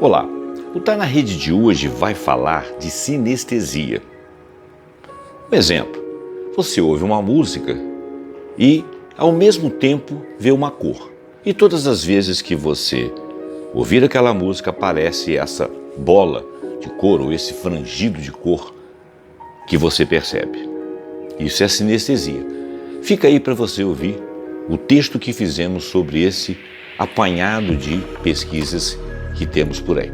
Olá, o Tá na Rede de hoje vai falar de sinestesia. Um exemplo, você ouve uma música e ao mesmo tempo vê uma cor. E todas as vezes que você ouvir aquela música aparece essa bola de cor ou esse frangido de cor que você percebe. Isso é sinestesia. Fica aí para você ouvir o texto que fizemos sobre esse apanhado de pesquisas que temos por aí.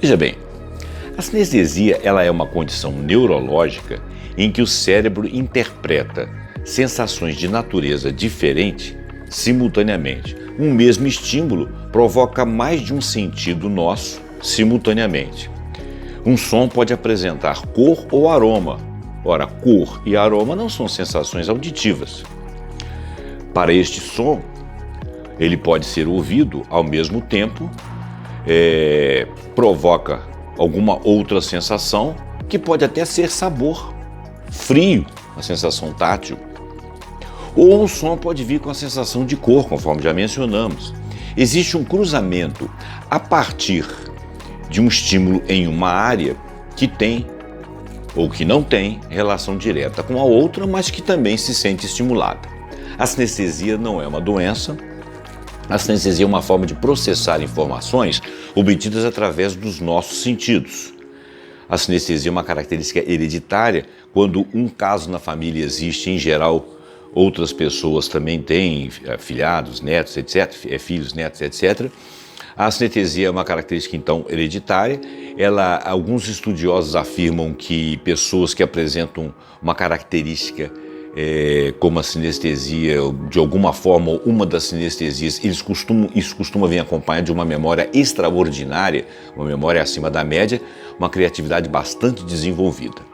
Veja bem, a sinestesia ela é uma condição neurológica em que o cérebro interpreta sensações de natureza diferente simultaneamente. Um mesmo estímulo provoca mais de um sentido nosso simultaneamente. Um som pode apresentar cor ou aroma. Ora, cor e aroma não são sensações auditivas. Para este som, ele pode ser ouvido ao mesmo tempo, provoca alguma outra sensação, que pode até ser sabor, frio, a sensação tátil. Ou um som pode vir com a sensação de cor, conforme já mencionamos. Existe um cruzamento a partir de um estímulo em uma área que tem ou que não tem relação direta com a outra, mas que também se sente estimulada. A sinestesia não é uma doença. A sinestesia é uma forma de processar informações obtidas através dos nossos sentidos. A sinestesia é uma característica hereditária. Quando um caso na família existe, em geral, outras pessoas também têm afilhados, netos, etc., filhos, netos, etc. A sinestesia é uma característica, então, hereditária. Alguns estudiosos afirmam que pessoas que apresentam uma característica como a sinestesia, de alguma forma, uma das sinestesias, isso costuma vir acompanhado de uma memória extraordinária, uma memória acima da média, uma criatividade bastante desenvolvida.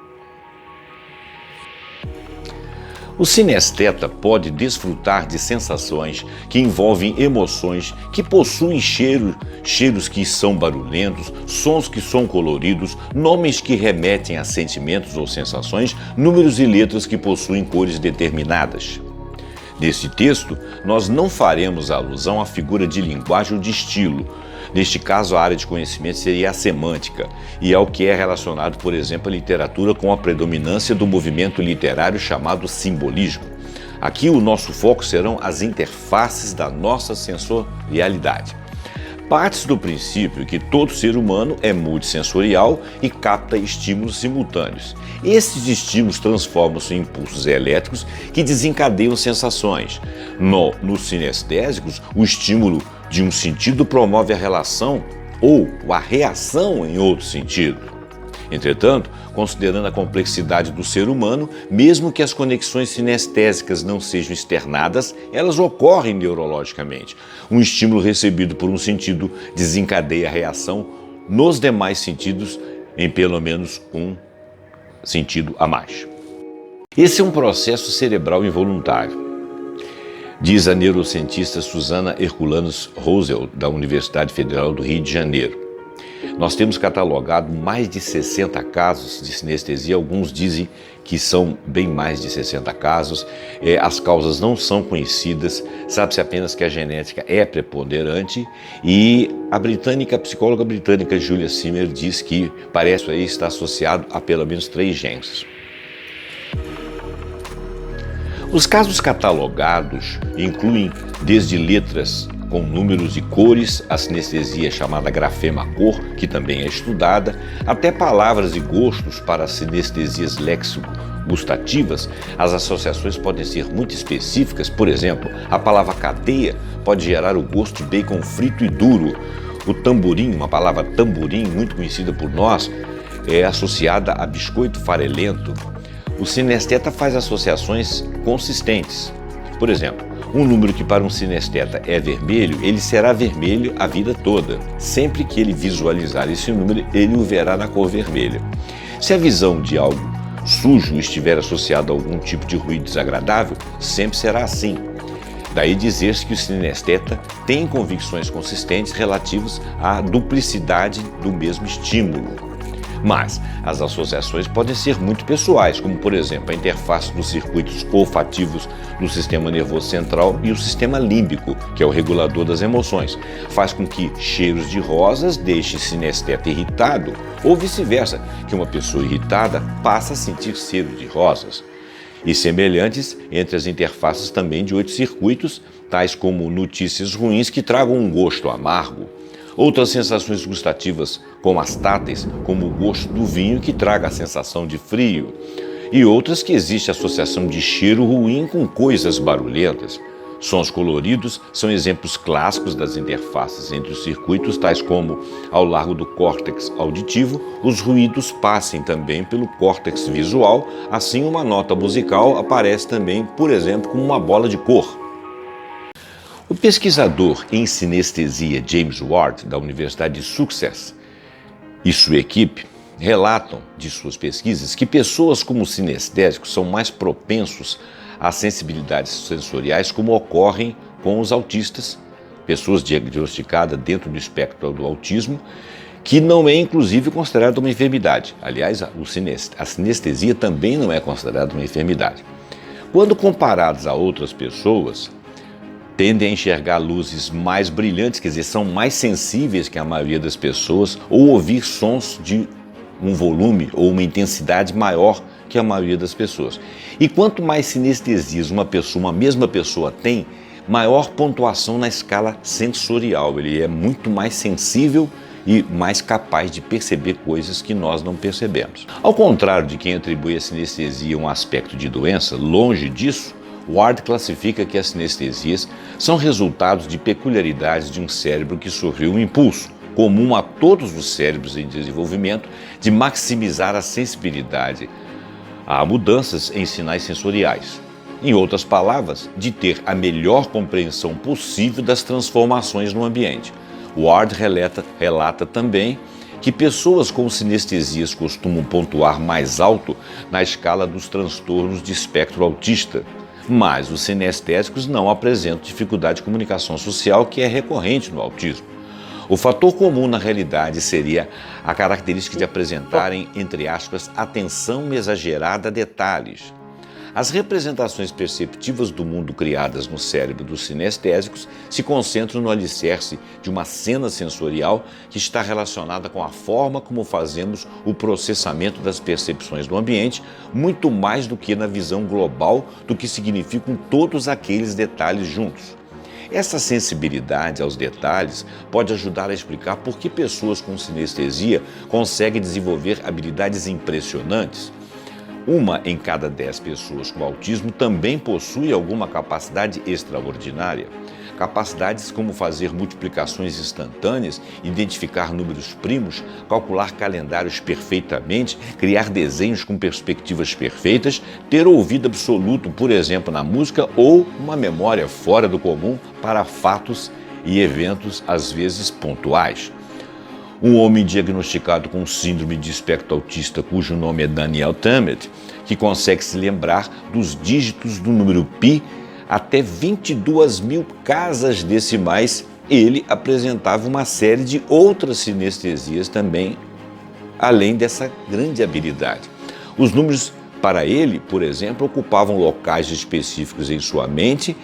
O sinesteta pode desfrutar de sensações que envolvem emoções, que possuem cheiros que são barulhentos, sons que são coloridos, nomes que remetem a sentimentos ou sensações, números e letras que possuem cores determinadas. Nesse texto, nós não faremos alusão à figura de linguagem ou de estilo. Neste caso, a área de conhecimento seria a semântica, e ao que é relacionado, por exemplo, a literatura com a predominância do movimento literário chamado simbolismo. Aqui o nosso foco serão as interfaces da nossa sensorialidade. Parte-se do princípio que todo ser humano é multissensorial e capta estímulos simultâneos. Esses estímulos transformam-se em impulsos elétricos que desencadeiam sensações. Nos sinestésicos, o estímulo de um sentido promove a relação ou a reação em outro sentido. Entretanto, considerando a complexidade do ser humano, mesmo que as conexões sinestésicas não sejam externadas, elas ocorrem neurologicamente. Um estímulo recebido por um sentido desencadeia a reação nos demais sentidos em pelo menos um sentido a mais. Esse é um processo cerebral involuntário, diz a neurocientista Susana Herculanos Rosel, da Universidade Federal do Rio de Janeiro. Nós temos catalogado mais de 60 casos de sinestesia, alguns dizem que são bem mais de 60 casos, as causas não são conhecidas, sabe-se apenas que a genética é preponderante e a psicóloga britânica Julia Simmer diz que parece aí estar associado a pelo menos 3 genes. Os casos catalogados incluem desde letras com números e cores, a sinestesia chamada grafema-cor, que também é estudada, até palavras e gostos para as sinestesias léxico-gustativas. As associações podem ser muito específicas. Por exemplo, a palavra cadeia pode gerar o gosto de bacon frito e duro. O tamborim, uma palavra tamborim muito conhecida por nós, é associada a biscoito farelento. O sinesteta faz associações consistentes. Por exemplo, um número que para um sinesteta é vermelho, ele será vermelho a vida toda. Sempre que ele visualizar esse número, ele o verá na cor vermelha. Se a visão de algo sujo estiver associada a algum tipo de ruído desagradável, sempre será assim. Daí dizer-se que o sinesteta tem convicções consistentes relativas à duplicidade do mesmo estímulo. Mas as associações podem ser muito pessoais, como por exemplo a interface dos circuitos olfativos do sistema nervoso central e o sistema límbico, que é o regulador das emoções, faz com que cheiros de rosas deixem o sinesteta irritado, ou vice-versa, que uma pessoa irritada passa a sentir cheiro de rosas. E semelhantes entre as interfaces também de 8 circuitos, tais como notícias ruins que tragam um gosto amargo. Outras sensações gustativas, como as táteis, como o gosto do vinho que traga a sensação de frio. E outras que existe associação de cheiro ruim com coisas barulhentas. Sons coloridos são exemplos clássicos das interfaces entre os circuitos, tais como, ao largo do córtex auditivo, os ruídos passem também pelo córtex visual, assim uma nota musical aparece também, por exemplo, como uma bola de cor. O pesquisador em sinestesia James Ward, da Universidade de Sussex, e sua equipe relatam de suas pesquisas que pessoas como sinestésicos são mais propensos às sensibilidades sensoriais, como ocorrem com os autistas, pessoas diagnosticadas dentro do espectro do autismo, que não é inclusive considerada uma enfermidade. Aliás, a sinestesia também não é considerada uma enfermidade. Quando comparados a outras pessoas, tendem a enxergar luzes mais brilhantes, quer dizer, são mais sensíveis que a maioria das pessoas, ou ouvir sons de um volume ou uma intensidade maior que a maioria das pessoas. E quanto mais sinestesias uma mesma pessoa tem, maior pontuação na escala sensorial. Ele é muito mais sensível e mais capaz de perceber coisas que nós não percebemos. Ao contrário de quem atribui a sinestesia um aspecto de doença, longe disso, Ward classifica que as sinestesias são resultados de peculiaridades de um cérebro que sofreu um impulso, comum a todos os cérebros em desenvolvimento, de maximizar a sensibilidade a mudanças em sinais sensoriais. Em outras palavras, de ter a melhor compreensão possível das transformações no ambiente. Ward relata também que pessoas com sinestesias costumam pontuar mais alto na escala dos transtornos de espectro autista, mas os sinestésicos não apresentam dificuldade de comunicação social, que é recorrente no autismo. O fator comum na realidade seria a característica de apresentarem, entre aspas, atenção exagerada a detalhes. As representações perceptivas do mundo criadas no cérebro dos sinestésicos se concentram no alicerce de uma cena sensorial que está relacionada com a forma como fazemos o processamento das percepções do ambiente, muito mais do que na visão global do que significam todos aqueles detalhes juntos. Essa sensibilidade aos detalhes pode ajudar a explicar por que pessoas com sinestesia conseguem desenvolver habilidades impressionantes. 1 em cada 10 pessoas com autismo também possui alguma capacidade extraordinária. Capacidades como fazer multiplicações instantâneas, identificar números primos, calcular calendários perfeitamente, criar desenhos com perspectivas perfeitas, ter ouvido absoluto, por exemplo, na música, ou uma memória fora do comum para fatos e eventos, às vezes pontuais. Um homem diagnosticado com síndrome de espectro autista, cujo nome é Daniel Tammet, que consegue se lembrar dos dígitos do número π até 22.000 casas decimais, ele apresentava uma série de outras sinestesias também, além dessa grande habilidade. Os números para ele, por exemplo, ocupavam locais específicos em sua mente,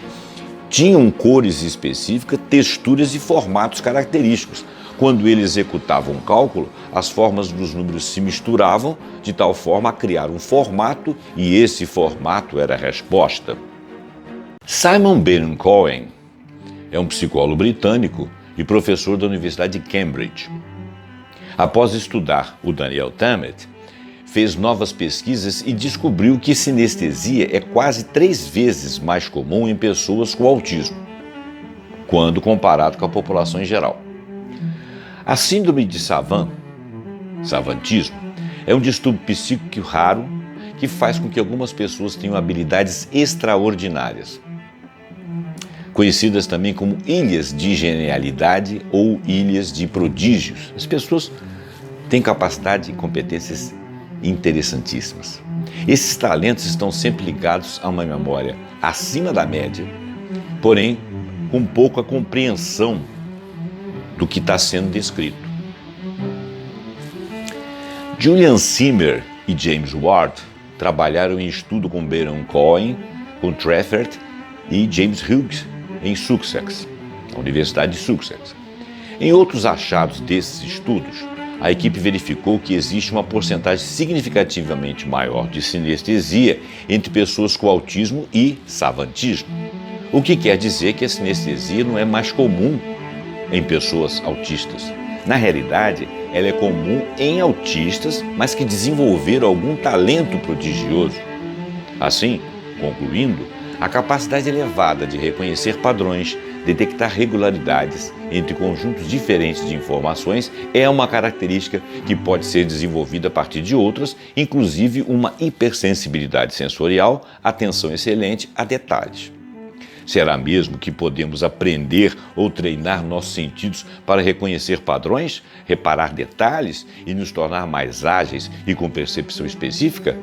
tinham cores específicas, texturas e formatos característicos. Quando ele executava um cálculo, as formas dos números se misturavam de tal forma a criar um formato, e esse formato era a resposta. Simon Baron-Cohen é um psicólogo britânico e professor da Universidade de Cambridge. Após estudar o Daniel Tammet, fez novas pesquisas e descobriu que sinestesia é quase 3 vezes mais comum em pessoas com autismo, quando comparado com a população em geral. A síndrome de savantismo, é um distúrbio psíquico raro que faz com que algumas pessoas tenham habilidades extraordinárias, conhecidas também como ilhas de genialidade ou ilhas de prodígios. As pessoas têm capacidade e competências interessantíssimas. Esses talentos estão sempre ligados a uma memória acima da média, porém com pouca compreensão do que está sendo descrito. Julian Zimmer e James Ward trabalharam em estudo com Baron Cohen, com Trafford e James Hughes em Sussex, na Universidade de Sussex. Em outros achados desses estudos, a equipe verificou que existe uma porcentagem significativamente maior de sinestesia entre pessoas com autismo e savantismo, o que quer dizer que a sinestesia não é mais comum em pessoas autistas. Na realidade, ela é comum em autistas, mas que desenvolveram algum talento prodigioso. Assim, concluindo, a capacidade elevada de reconhecer padrões, detectar regularidades entre conjuntos diferentes de informações é uma característica que pode ser desenvolvida a partir de outras, inclusive uma hipersensibilidade sensorial, atenção excelente a detalhes. Será mesmo que podemos aprender ou treinar nossos sentidos para reconhecer padrões, reparar detalhes e nos tornar mais ágeis e com percepção específica?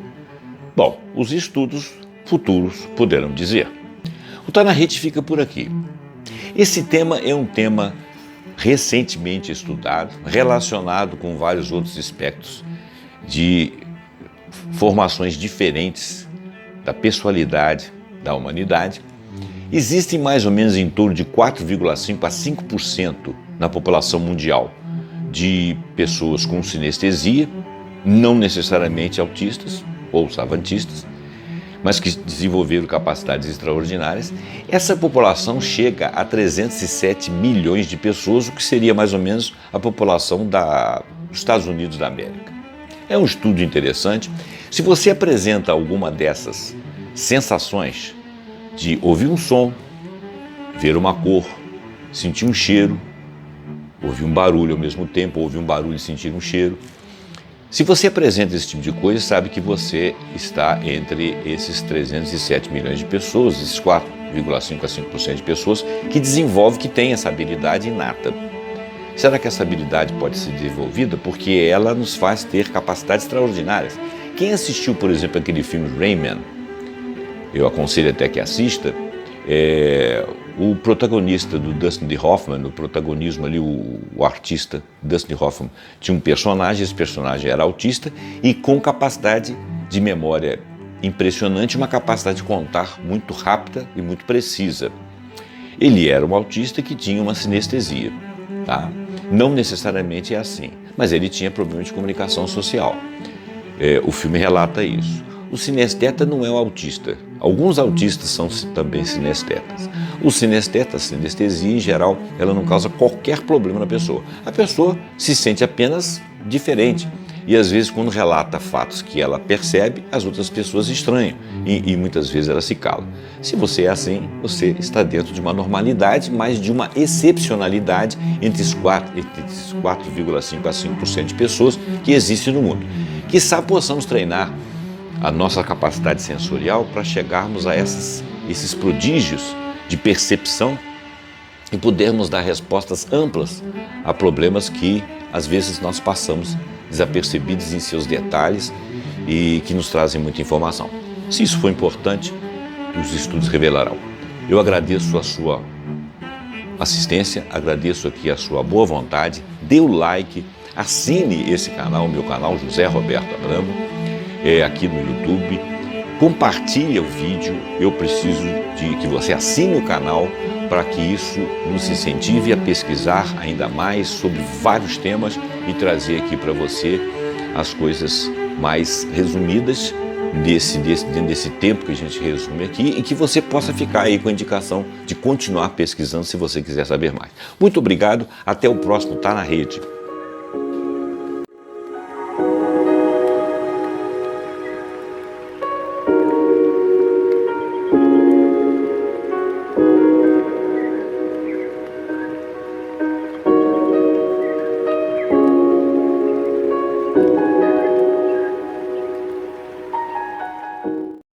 Bom, os estudos futuros poderão dizer. O Tá na Rede fica por aqui. Esse tema é um tema recentemente estudado, relacionado com vários outros aspectos de formações diferentes da pessoalidade da humanidade. Existem mais ou menos em torno de 4,5% a 5% na população mundial de pessoas com sinestesia, não necessariamente autistas ou savantistas, mas que desenvolveram capacidades extraordinárias. Essa população chega a 307 milhões de pessoas, o que seria mais ou menos a população dos Estados Unidos da América. É um estudo interessante. Se você apresenta alguma dessas sensações de ouvir um som, ver uma cor, sentir um cheiro, ouvir um barulho ao mesmo tempo, ouvir um barulho e sentir um cheiro, se você apresenta esse tipo de coisa, sabe que você está entre esses 307 milhões de pessoas, esses 4,5% a 5% de pessoas que desenvolvem, que têm essa habilidade inata. Será que essa habilidade pode ser desenvolvida? Porque ela nos faz ter capacidades extraordinárias. Quem assistiu, por exemplo, aquele filme Rayman, eu aconselho até que assista, o protagonista do Dustin Hoffman, o protagonismo ali, o artista Dustin Hoffman, tinha um personagem, esse personagem era autista e com capacidade de memória impressionante, uma capacidade de contar muito rápida e muito precisa. Ele era um autista que tinha uma sinestesia, tá? Não necessariamente é assim, mas ele tinha problema de comunicação social. O filme relata isso. O sinesteta não é o autista. Alguns autistas são também sinestetas. O sinesteta, a sinestesia em geral, ela não causa qualquer problema na pessoa. A pessoa se sente apenas diferente. E às vezes, quando relata fatos que ela percebe, as outras pessoas estranham. E muitas vezes ela se cala. Se você é assim, você está dentro de uma normalidade, mas de uma excepcionalidade entre esses 4,5% a 5% de pessoas que existem no mundo. Quizá possamos treinar a nossa capacidade sensorial para chegarmos a esses prodígios de percepção e podermos dar respostas amplas a problemas que às vezes nós passamos desapercebidos em seus detalhes e que nos trazem muita informação. Se isso for importante, os estudos revelarão. Eu agradeço a sua assistência, agradeço aqui a sua boa vontade, dê o like, assine esse canal, o meu canal José Roberto Abramo, aqui no YouTube, compartilhe o vídeo. Eu preciso de que você assine o canal para que isso nos incentive a pesquisar ainda mais sobre vários temas e trazer aqui para você as coisas mais resumidas dentro desse tempo que a gente resume aqui e que você possa ficar aí com a indicação de continuar pesquisando se você quiser saber mais. Muito obrigado, até o próximo Tá na Rede.